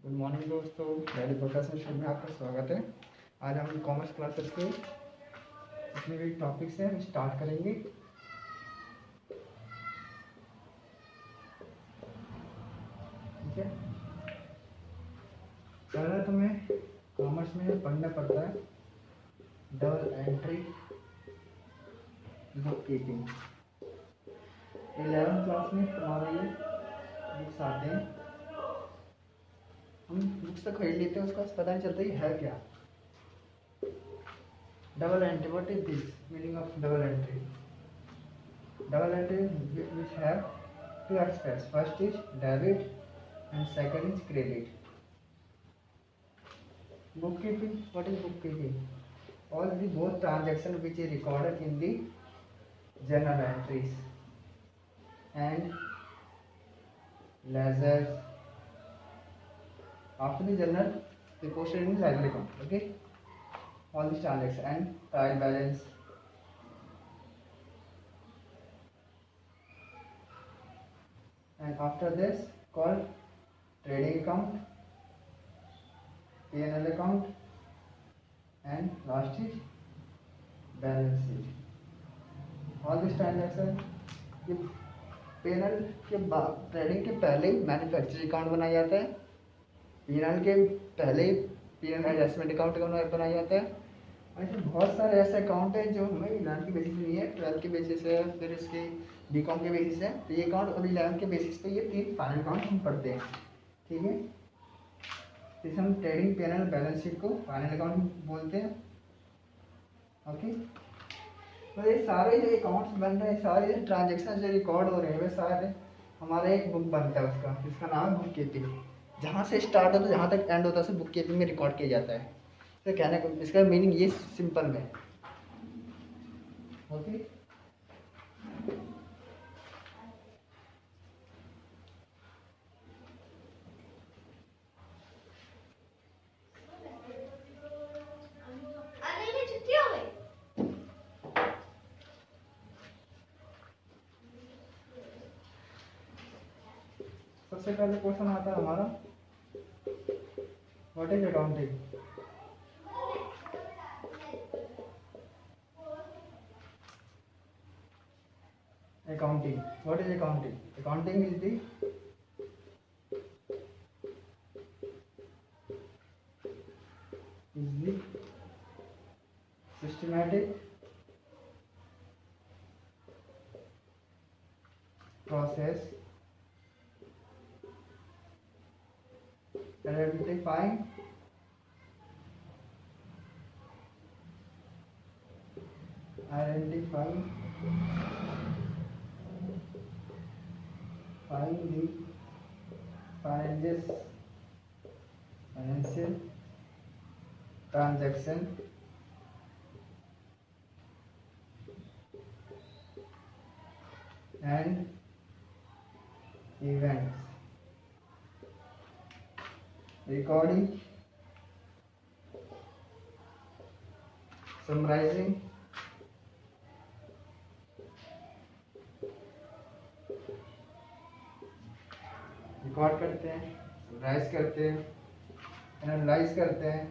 Good morning दोस्तों, मेरे professor शुभ में आपका स्वागत है। आज हम कॉमर्स क्लासेस के जितने भी टॉपिक्स हैं हम स्टार्ट करेंगे। ठीक है, पहले तो हमें कॉमर्स में पढ़ना पड़ता है double entry book keeping. 11th class में हमारा ये बुक्स आते हैं, हम बुक्स तो खरीद लेते हैं, उसका पता नहीं चलता ये है क्या। Double entry, what is this meaning of double entry? Double entry which have two aspects. First is debit and second is credit. Bookkeeping. What is bookkeeping? All the both transactions which is recorded in the journal entries and ledgers. After the journal, they posted in ledger account. Okay. All these transactions and trial balance. And after this called trading account, P&L account and last is balance sheet. All this transaction ये P&L के बाद trading के पहले manufacturing account बनाया जाता है, P&L के पहले P&L एडजस्टमेंट अकाउंट बनाया जाता है। ऐसे बहुत सारे ऐसे अकाउंट हैं जो हमें 11 के बेसिस नहीं है, 12 के बेसिस है, फिर इसके बीकॉम के बेसिस है। तो ये अकाउंट अभी 11 के बेसिस पे ये 3 फाइनल अकाउंट हम पढ़ते हैं। ठीक है, इसे हम ट्रेडिंग P&L बैलेंस शीट को फाइनल अकाउंट बोलते हैं। ओके, तो ये सारे जो अकाउंट्स बन रहे हैं, सारे जो ट्रांजेक्शन जो रिकॉर्ड हो रहे हैं, वे सारे हमारा एक बुक बनता है उसका, जिसका नाम है बुक कीपिंग। जहाँ से स्टार्ट होता है जहाँ तक एंड होता है उसे बुक कीपिंग में रिकॉर्ड किया जाता है। तो कहने का इसका मीनिंग ये सिंपल में। ओके, सबसे पहले क्वेश्चन आता है हमारा, what is accounting? Accounting. What is accounting? Accounting is the systematic process identifying the financial transaction and events, recording, summarizing, record करते हैं, समराइज करते हैं, एनालाइज करते हैं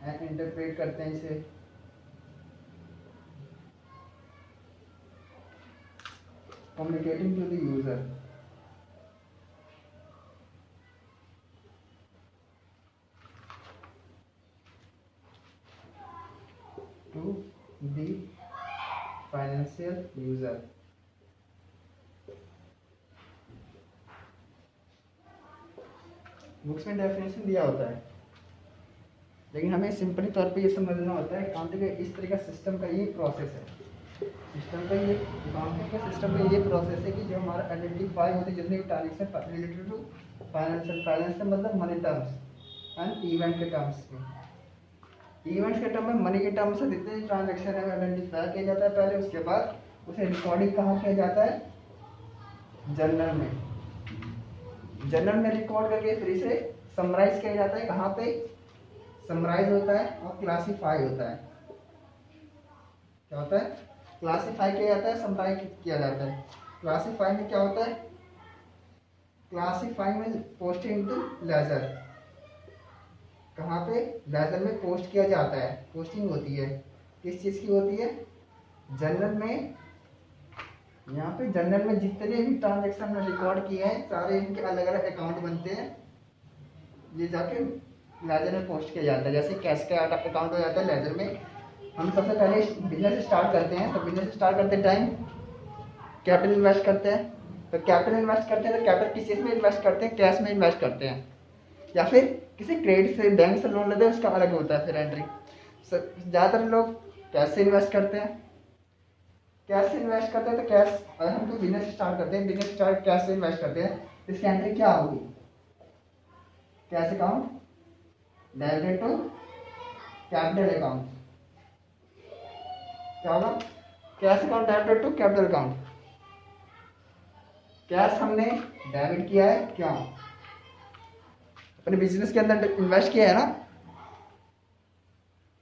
एंड इंटरप्रेट करते हैं इसे, communicating to the user, to the financial user. Books में डेफिनेशन दिया होता है, लेकिन हमें सिंपली तौर पे ये समझना होता है अकाउंटिंग का इस तरह का सिस्टम का ये प्रोसेस है। सिस्टम का ये अकाउंटिंग का सिस्टम का ये प्रोसेस है कि जो हमारा आइडेंटिफाई होते हैं जितने भी transaction related to financial, finance का मतलब मनी टर्म्स एंड इवेंट के टर्म्स में। इवेंट्स के टर्म में मनी के टर्म्स से जितने ट्रांजेक्शन है आइडेंटिफाई किया जाता है पहले, उसके बाद उसे रिकॉर्डिंग कहाँ किया जाता है? जर्नल में। जर्नल में रिकॉर्ड करके फिर इसे समराइज किया जाता है। कहाँ पे समराइज होता है और क्लासीफाई होता है। क्या होता है? क्लासीफाई किया जाता है, समराइज किया जाता है। क्लासीफाई में क्या होता है? क्लासिफाइंग में पोस्ट इनटू लेजर, कहाँ पे लेजर में पोस्ट किया जाता है, पोस्टिंग होती है किस चीज़ की होती है, जनरल में। यहाँ पे जनरल में जितने भी ट्रांजेक्शन में रिकॉर्ड किए हैं सारे इनके अलग अलग अकाउंट बनते हैं, ये जाके लेजर में पोस्ट किया जाता है। जैसे कैश का अकाउंट हो जाता है लेजर में। हम सबसे पहले बिजनेस स्टार्ट करते हैं, तो बिजनेस स्टार्ट करते टाइम कैपिटल इन्वेस्ट करते हैं। तो कैपिटल इन्वेस्ट करते हैं तो कैपिटल किस चीज़ में इन्वेस्ट करते हैं, कैश में इन्वेस्ट करते हैं, या फिर किसी क्रेडिट से बैंक से लोन लेते हैं, उसका अलग होता है फिर एंट्री। ज़्यादातर लोग कैश से इन्वेस्ट करते हैं। कैश से इन्वेस्ट करते हैं तो कैश, अगर हम कोई बिजनेस स्टार्ट करते हैं, बिजनेस स्टार्ट कैश से इन्वेस्ट करते हैं, इसकी एंट्री क्या होगी, cash account debited to capital account. क्या होगा, cash account debited to capital account. Cash हमने डेबिट किया है, क्यों, अपने बिजनेस के अंदर इन्वेस्ट किया है ना,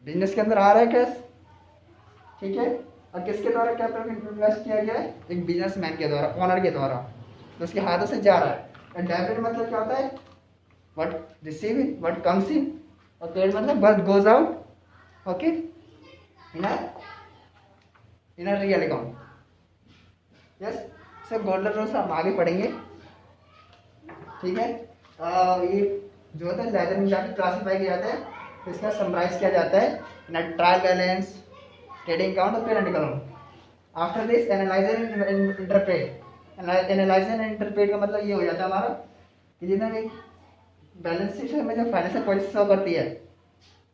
बिजनेस के अंदर आ रहा है कैश, ठीक है। और किसके द्वारा कैपिटल इन्वेस्ट किया गया है, एक बिजनेसमैन के द्वारा, ओनर के द्वारा, तो उसके हाथों से जा रहा है। डेबिट मतलब क्या होता है, what receive in, what comes in, और क्रेडिट मतलब what goes out, okay, in a real account. Yes sir, golden rules हम आगे पढ़ेंगे, ठीक है। ये जो होता है लेजर में जाकर क्लासीफाई किया जाता है, तो इसका समराइज किया जाता है net trial balance, trading account और parent account. After this analyse and interpret. Analyse and interpret का मतलब ये हो जाता है हमारा कि जितना भी बैलेंस शीट में जो फाइनेंशियल पॉलिसी शो करती है,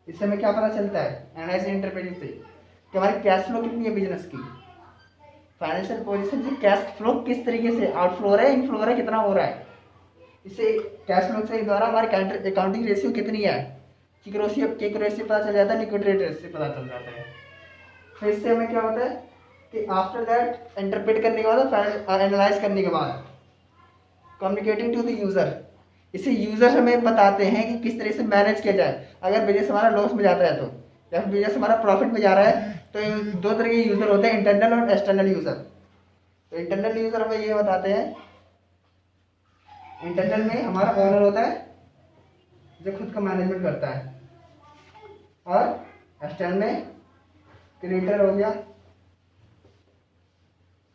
इससे हमें क्या पता चलता है, एनालाइज एंड इंटरप्रेट से कि हमारी कैश फ्लो कितनी है बिजनेस की, फाइनेंशियल पोजीशन से कैश फ्लो किस तरीके से आउटफ्लो हो रहा है, इनफ्लो हो रहा है, कितना हो रहा है। इससे कैश फ्लो के द्वारा हमारी अकाउंटिंग रेशियो कितनी है, किक रेशियो पता चल जाता है, लिक्विडिटी रेशियो पता चल जाता है। फिर इससे हमें क्या होता है कि आफ्टर दैट इंटरप्रेट करने के बाद, एनालाइज करने के बाद, कम्युनिकेटिंग टू द यूज़र, इसे यूज़र हमें बताते हैं कि किस तरह से मैनेज किया जाए। अगर बिजनेस हमारा लॉस में जाता है तो, या फिर बिजनेस हमारा प्रॉफिट में जा रहा है, तो दो तरह के यूज़र होते हैं, इंटरनल और एक्सटर्नल यूज़र। तो इंटरनल यूज़र हमें ये बताते हैं, इंटरनल में हमारा ओनर होता है जो खुद का मैनेजमेंट करता है, और एक्सटर्नल में क्रिएटर हो गया,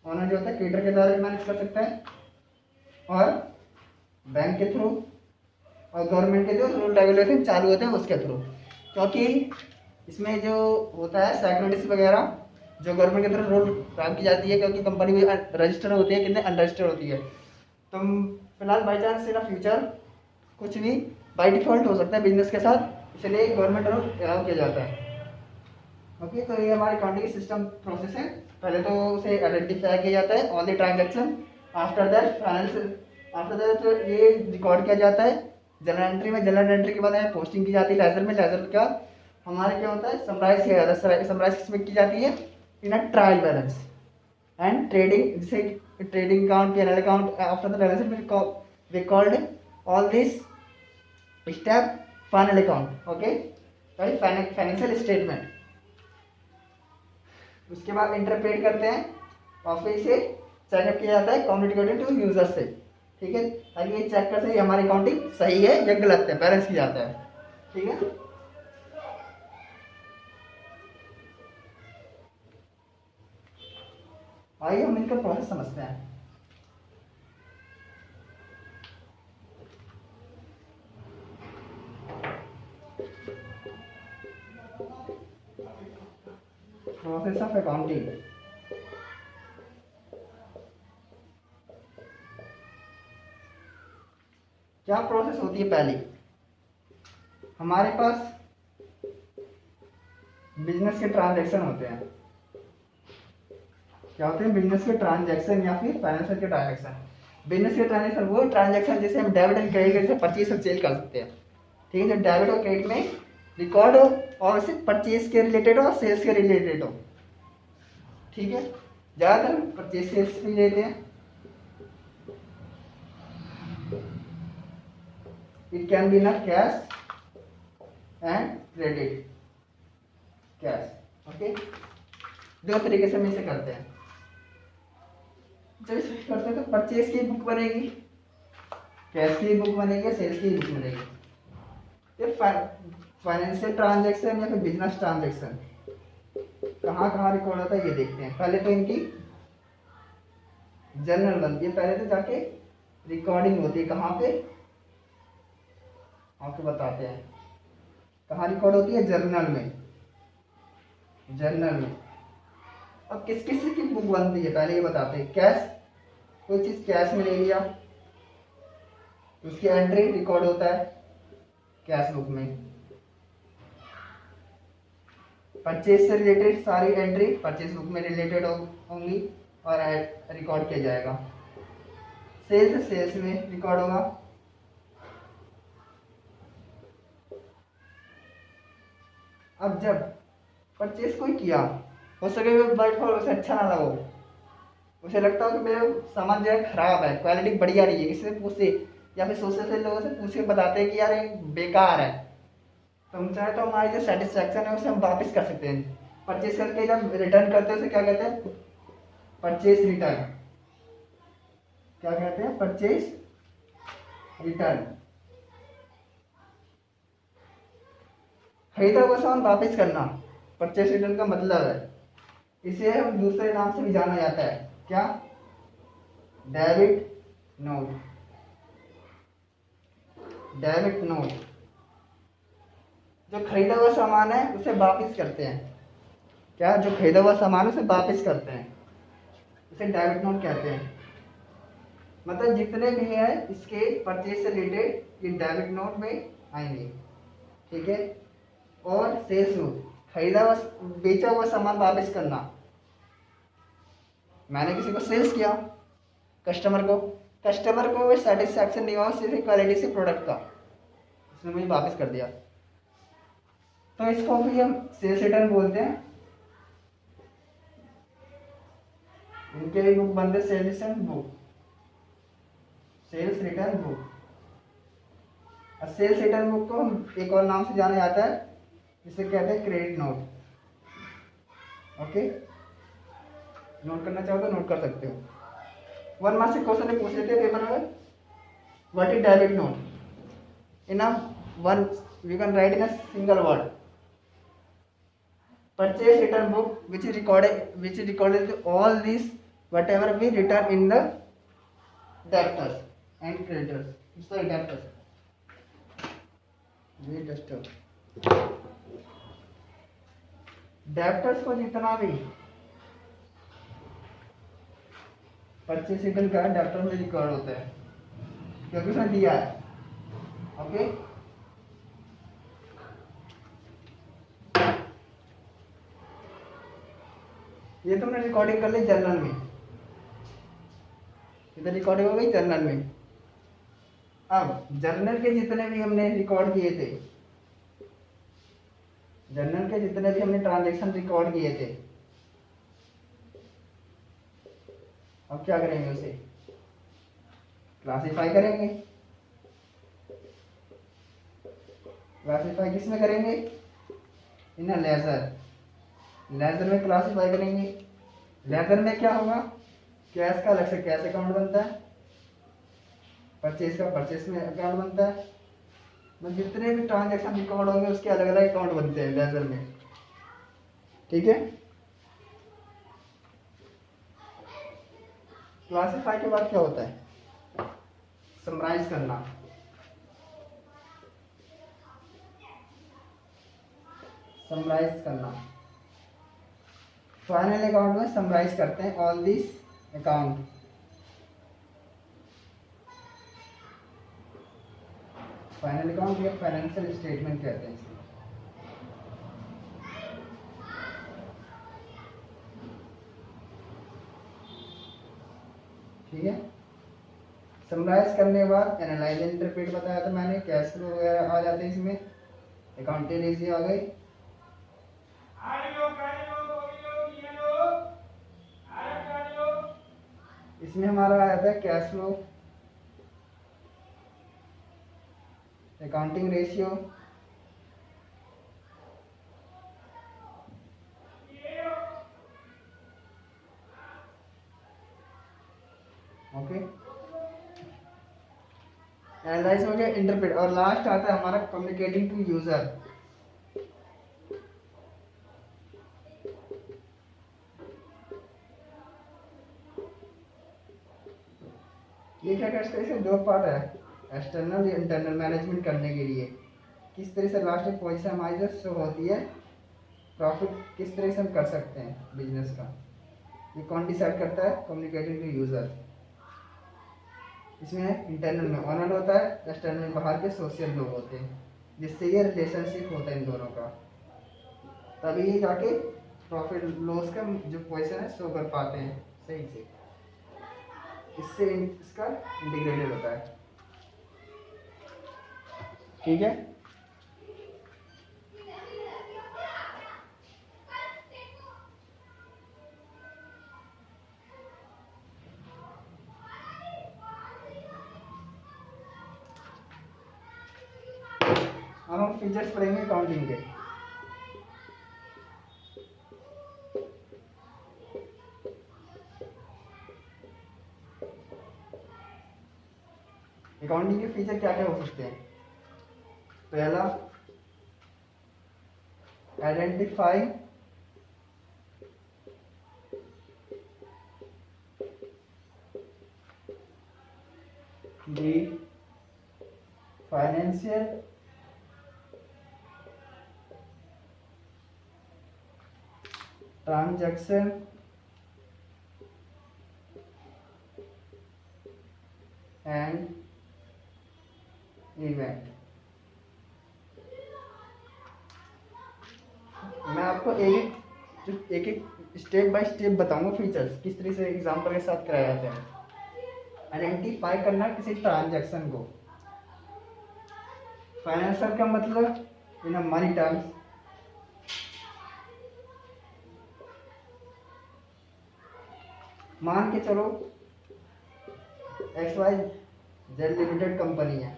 ओनर जो होता है क्रिएटर के द्वारा मैनेज कर सकता है, और बैंक के थ्रू और गवर्नमेंट के जो रूल रेगुलेशन चालू होते हैं उसके थ्रू। क्योंकि इसमें जो होता है सिक्योरिटीज वगैरह जो गवर्नमेंट के थ्रू रूल काम की जाती है, क्योंकि कंपनी भी रजिस्टर होती है, कितने अनरजिस्टर्ड होती है। तो फिलहाल बाई चांस इन फ्यूचर कुछ भी बाई डिफॉल्ट हो सकता है बिजनेस के साथ, इसलिए गवर्नमेंट रूल अलाउ किया जाता है। ओके, तो ये हमारी अकाउंटिंग सिस्टम प्रोसेस है। पहले तो उसे आइडेंटिफाई किया जाता है all the transaction, after that ये रिकॉर्ड किया जाता है जनरल एंट्री में। जनरल एंट्री के बाद पोस्टिंग की जाती है लेजर में। लेजर का हमारे क्या होता है, समराइज किया जाता है। समराइज किसमें की जाती है, in a trial balance and trading, जैसे trading account, PNL account. After the balance we called all this step final account, okay, financial statement. उसके बाद इंटरप्रेट करते हैं और फिर इसे चेकअप किया जाता है कम्युनिकेटिंग टू यूजर से, ठीक है, ताकि ये चेक कर सके हमारी अकाउंटिंग सही है या गलत है, बैलेंस किया जाता है, ठीक है। आइए हम इनका प्रोसेस समझते हैं। Process of accounting. क्या प्रोसेस होती है, पहली हमारे पास बिजनेस के ट्रांजैक्शन होते हैं। क्या होते हैं, बिजनेस के ट्रांजैक्शन या फिर फाइनेंशियल के ट्रांजैक्शन। बिजनेस के ट्रांजैक्शन वो ट्रांजैक्शन जिसे हम डेबिट एंड क्रेडिट से परचेज और सेल कर सकते हैं, ठीक है। जो डेबिट और क्रेडिट में रिकॉर्ड हो और सिर्फ परचेज के रिलेटेड हो, सेल्स के रिलेटेड हो, ठीक है। ज़्यादातर परचेज सेल्स भी लेते हैं। इट कैन बी ना cash and credit cash, okay. दो तरीके से हम इसे करते हैं। जब इसे करते हैं तो परचेज की बुक बनेगी, कैश की बुक बनेगी, सेल्स की बुक बनेगी। ये फाइनेंशियल ट्रांजैक्शन या फिर बिजनेस ट्रांजैक्शन कहाँ कहाँ रिकॉर्ड होता है ये देखते हैं। पहले तो इनकी जर्नल बनती है, पहले तो जाके रिकॉर्डिंग होती है। कहाँ पे आपको बताते हैं, कहाँ रिकॉर्ड होती है, जर्नल में। जर्नल में अब किस किस की बुक बनती है पहले ये बताते हैं। कैश, कोई चीज कैश में ले लिया, उसकी एंट्री रिकॉर्ड होता है कैश बुक में। परचेज से रिलेटेड सारी एंट्री परचेज बुक में रिलेटेड होंगी और रिकॉर्ड किया जाएगा। सेल्स, सेल्स में रिकॉर्ड होगा। अब जब परचेज कोई किया, हो सके बट फॉर उसे अच्छा ना लगो, उसे लगता हो कि मेरा सामान जो है खराब है, क्वालिटी बढ़िया नहीं है, किसी से पूछे या फिर सोशल से लोगों से पूछ के बताते हैं कि यार ये बेकार है, तो हम चाहे तो हमारी जो सेटिस्फैक्शन है उसे हम वापस कर सकते हैं। परचेज करके जब रिटर्न करते हैं उसे क्या कहते हैं, परचेज रिटर्न। क्या कहते हैं, परचेज रिटर्न। खरीदा हुआ सामान वापस करना परचेज रिटर्न का मतलब है। इसे हम दूसरे नाम से भी जाना जाता है, क्या, डेबिट नोट। डेबिट नोट, जो खरीदा हुआ सामान है उसे वापस करते हैं। क्या, जो खरीदा हुआ सामान है उसे वापस करते हैं, इसे डेबिट नोट कहते हैं। मतलब जितने भी है इसके परचेज से रिलेटेड ये डेबिट नोट में आएंगे, ठीक है। और सेल्स नोट, खरीदा हुआ बेचा हुआ सामान वापस करना। मैंने किसी को सेल्स किया, कस्टमर को सेटिस्फैक्शन नहीं हुआ सिर्फ क्वालिटी से प्रोडक्ट का, उसने मुझे वापस कर दिया, तो इसको भी हम सेल्स रिटर्न बोलते हैं। इनके भी बुक बनते हैं, sales return book, sales return book. और सेल्स रिटर्न बुक को हम एक और नाम से जाना जाता है, जिसे कहते हैं क्रेडिट नोट। ओके, नोट करना चाहो तो नोट कर सकते हो। 1 मार्क्स के क्वेश्चन पूछ लेते हैं पेपर में, what is debit note in a one, you can write in a single word. Purchase return book which recorded all these whatever we return in the debtors and creditors. Sorry, debtors. ये debtors को जितना भी purchase return का debtor में record होता है क्योंकि उसने दिया है। ओके, ये तुमने रिकॉर्डिंग कर ली जर्नल में, इधर रिकॉर्डिंग हो गई जर्नल में। अब जर्नल के जितने भी हमने रिकॉर्ड किए थे, जर्नल के जितने भी हमने ट्रांजैक्शन रिकॉर्ड किए थे, अब क्या करेंगे, उसे क्लासिफाई करेंगे। क्लासिफाई किस में करेंगे, इन लेजर। लेजर में क्लासिफाई करेंगे। लेजर में क्या होगा, कैश का अलग से कैश अकाउंट बनता है, परचेज का परचेज में अकाउंट बनता है। मतलब जितने भी ट्रांजैक्शन रिकॉर्ड होंगे उसके अलग अलग अकाउंट बनते हैं लेजर में, ठीक है। क्लासिफाई के बाद क्या होता है, समराइज करना। समराइज करना, फाइनल अकाउंट में समराइज करते हैं all this account. Final account या फाइनेंशियल स्टेटमेंट कहते हैं इसे। ठीक है, समराइज करने के बाद एनालाइज एंड इंटरप्रेट बताया था मैंने, कैश फ्लो वगैरह आ जाते हैं इसमें, अकाउंटिंग रेशियो आ गई। इसमें हमारा आया था cash flow, accounting ratio, okay. Analyse हो गया, इंटरप्रेट, और लास्ट आता है हमारा कम्युनिकेटिंग टू यूजर। ये क्या करते हैं, दो पार्ट है, एक्सटर्नल या इंटरनल मैनेजमेंट करने के लिए किस तरह से लास्ट में पोजीशन हमारी जो शो होती है, प्रॉफिट किस तरह से हम कर सकते हैं बिजनेस का, ये कौन डिसाइड करता है, कम्युनिकेटिंग टू यूजर। इसमें इंटरनल में ओनर होता है, एक्सटर्नल में बाहर के सोशल लोग होते हैं, जिससे ये रिलेशनशिप होता है इन दोनों का, तभी जाके प्रॉफिट लॉस का जो पोजीशन है शो कर पाते हैं सही से। इससे इसका इंटीग्रेटेड होता है। ठीक है, अब हम फीचर्स पढ़ेंगे अकाउंटिंग के। अकाउंटिंग के फीचर क्या क्या हो सकते हैं। पहला, identify the financial transaction and event. मैं आपको एक एक स्टेप बाय स्टेप बताऊंगा फीचर्स किस तरह से एग्जांपल के साथ कराए जाते हैं। आइडेंटिफाई करना किसी ट्रांजैक्शन को, फाइनेंशियल का मतलब इन मनी टर्म्स, मान के चलो XYZ लिमिटेड कंपनी है,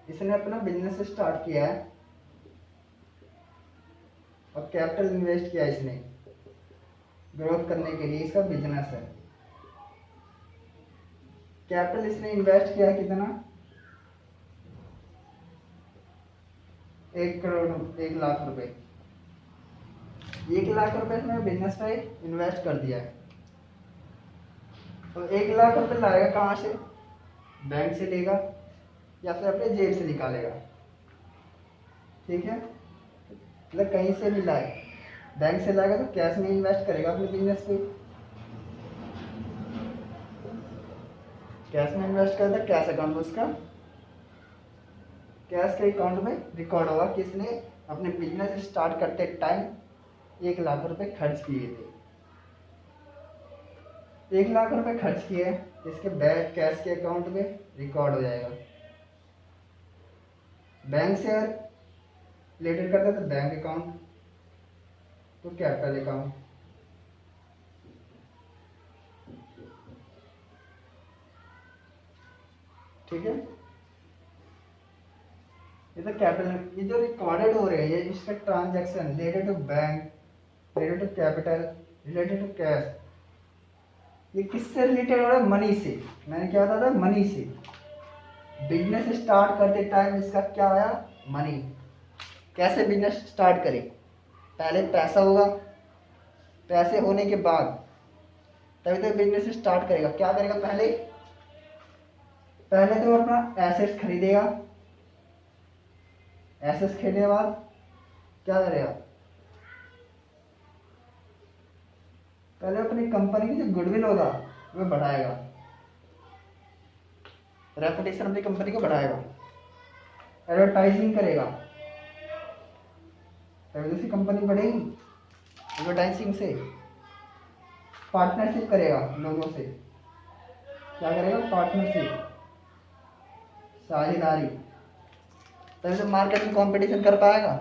इसने अपना बिजनेस स्टार्ट किया है और कैपिटल इन्वेस्ट किया इसने ग्रोथ करने के लिए, इसका बिजनेस है। कैपिटल इसने इन्वेस्ट किया कितना, 1 लाख रुपए। 1 लाख रुपए इसने बिजनेस पे इन्वेस्ट कर दिया है, तो 1 लाख रुपए लाएगा कहाँ से, बैंक से लेगा या फिर अपने जेब से निकालेगा। ठीक है, मतलब कहीं से भी लाए, बैंक से लाएगा तो कैश में इन्वेस्ट करेगा अपने बिजनेस पे, कैश में इन्वेस्ट करता है, कैश अकाउंट में उसका कैश के अकाउंट में रिकॉर्ड होगा कि इसने अपने बिजनेस स्टार्ट करते टाइम 1 लाख रुपए खर्च किए थे। 1 लाख रुपए खर्च किए, इसके बैंक कैश के अकाउंट में रिकॉर्ड हो जाएगा। बैंक से रिलेटेड करता है तो बैंक अकाउंट, तो कैपिटल अकाउंट। ठीक है, ये तो कैपिटल, ये जो रिकॉर्डेड हो रहे हैं ये इसका transaction related to bank, related to capital, related to cash, ये किससे रिलेटेड हो रहा है, मनी से। मैंने क्या बताया था, मनी से। बिजनेस स्टार्ट करते टाइम इसका क्या आया, मनी। कैसे बिजनेस स्टार्ट करें, पहले पैसा होगा, पैसे होने के बाद तभी तो बिजनेस स्टार्ट करेगा। क्या करेगा, पहले तो अपना एसेट्स खरीदेगा, एसेट्स खरीदने के बाद क्या करेगा, पहले अपनी कंपनी की जो गुडविल होगा वो बढ़ाएगा, रेपुटेशन अपनी कंपनी को बढ़ाएगा, एडवर्टाइजिंग करेगा, तभी दूसरी कंपनी बढ़ेगी एडवर्टाइजिंग से। पार्टनरशिप करेगा लोगों से, क्या करेगा, पार्टनरशिप, साझेदारी, तभी तो मार्केट में कंपटीशन कर पाएगा।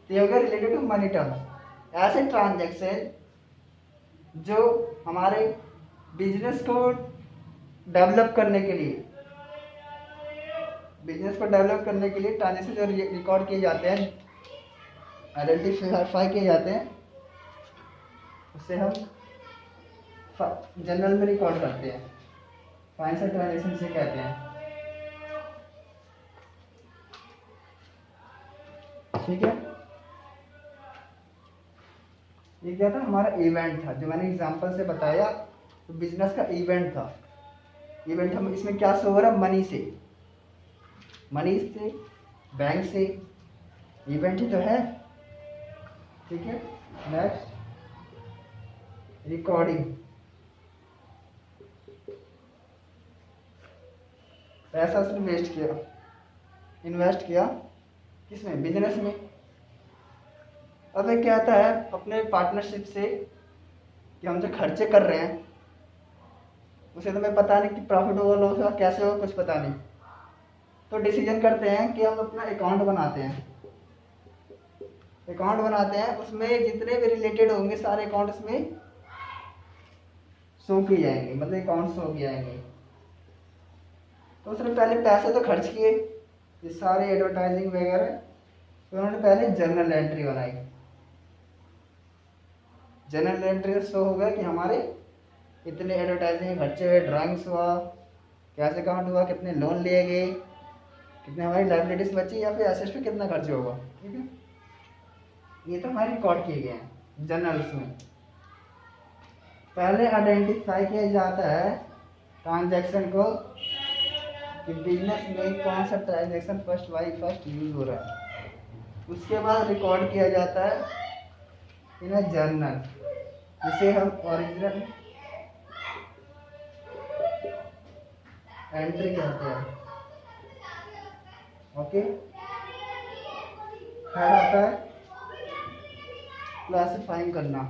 तो ये हो गया रिलेटेड टू मनी टर्म्स। ऐसे ट्रांजैक्शन जो हमारे बिजनेस को डेवलप करने के लिए, ट्रांजैक्शन जो रिकॉर्ड किए जाते हैं, आइडेंटिफाई किए जाते हैं, उससे हम जनरल में रिकॉर्ड करते हैं, फाइनेंशियल ट्रांजेक्शन से कहते हैं। ठीक है, ये क्या था, हमारा इवेंट था जो मैंने एग्जांपल से बताया, तो बिजनेस का इवेंट था। इवेंट हम इसमें क्या शो हो रहा है, मनी से, बैंक से, इवेंट ही तो है। ठीक है, नेक्स्ट रिकॉर्डिंग, पैसा उसने इन्वेस्ट किया किसमें, बिजनेस में। अब ये क्या आता है अपने पार्टनरशिप से कि हम जो खर्चे कर रहे हैं उसे तो हमें पता नहीं कि प्रॉफिट होगा लॉस होगा कैसे होगा, कुछ पता नहीं, तो डिसीजन करते हैं कि हम अपना अकाउंट बनाते हैं। उसमें जितने भी रिलेटेड होंगे सारे अकाउंट उसमें शो किए जाएंगे, मतलब अकाउंट शो किए जाएंगे। तो उसने पहले पैसे तो खर्च किए, ये सारे एडवर्टाइजिंग वगैरह, तो उन्होंने पहले जर्नल एंट्री बनाई। जर्नल एंट्री से शो हो गया कि हमारे इतने एडवर्टाइजिंग खर्चे हुए, ड्राइंग्स हुआ, कैश अकाउंट हुआ, कितने लोन लिए गए, कितने हमारी लाइबिलिटीज बची या फिर एसेट्स पे कितना खर्च होगा। ठीक है, ये तो हमारे रिकॉर्ड किए गए हैं जर्नल्स में। पहले आइडेंटिफाई किया जाता है ट्रांजैक्शन को कि बिजनेस में कौन सा ट्रांजैक्शन फर्स्ट यूज हो रहा है, उसके बाद रिकॉर्ड किया जाता है इन अ जर्नल, जिसे हम ओरिजिनल एंट्री कहते हैं। ओके, थर्ड आता है क्लासिफाइंग करना।